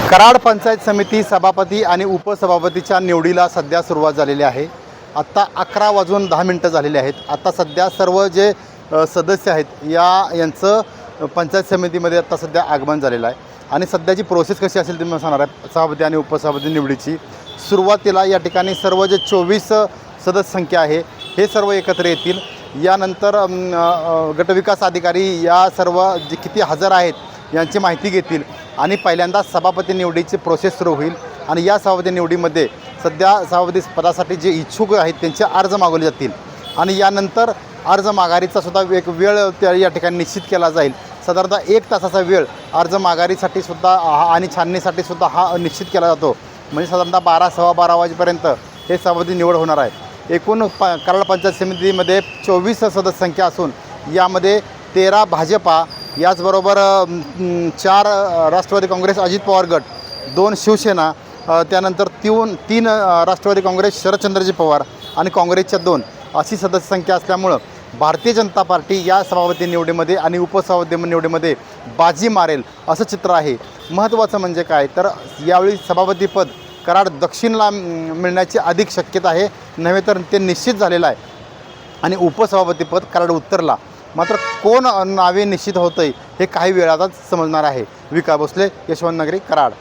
कराड पंचायत समिती सभापती आणि उपसभापतीच्या निवडीला सध्या सुरुवात झालेली आहे। आत्ता 11:10 झालेले आहेत। आता सध्या सर्व जे सदस्य आहेत यांचं पंचायत समितीमध्ये आता सध्या आगमन झालेलं आहे आणि सध्याची प्रोसेस कशी असेल तुम्ही सांगणार आहे। सभापती आणि उपसभापती निवडीची सुरुवातीला या ठिकाणी सर्व जे 24 सदस्य संख्या आहे हे सर्व एकत्र येतील। यानंतर गटविकास अधिकारी या सर्व जे किती हजर आहेत यांची माहिती घेतील आणि पहिल्यांदा सभापती निवडीची प्रोसेस सुरू होईल आणि या सभापती निवडीमध्ये सध्या सभापती पदासाठी जे इच्छुक आहेत त्यांचे अर्ज मागवले जातील आणि यानंतर अर्ज माघारीचा सुद्धा एक वेळ या ठिकाणी निश्चित केला जाईल। साधारणतः 1 तासाचा वेळ अर्ज माघारीसाठी सुद्धा आणि छाननीसाठी सुद्धा हा निश्चित केला जातो। म्हणजे साधारणतः 12 सव्वा 12 वाजेपर्यंत हे सभापती निवड होणार आहे। एकूण कराड पंचायत समितीमध्ये 24 सदस्य संख्या असून यामध्ये 13 भाजपा, याचबरोबर 4 राष्ट्रवादी काँग्रेस अजित पवार गट, 2 शिवसेना, त्यानंतर 3 राष्ट्रवादी काँग्रेस शरदचंद्रजी पवार आणि काँग्रेसच्या 2 अशी सदस्य संख्या असल्यामुळं भारतीय जनता पार्टी या सभापती निवडीमध्ये आणि उपसभापती निवडीमध्ये बाजी मारेल असं चित्र आहे। महत्त्वाचं म्हणजे काय तर यावेळी सभापतीपद कराड दक्षिणला मिळण्याची अधिक शक्यता आहे, नव्हे तर ते निश्चित झालेलं आहे आणि उपसभापतीपद कराड उत्तरला मात्र कोण नावे निश्चित होतं आहे हे काही वेळातच समजणार आहे। विका भोसले, यशवंत नगरी, कराड।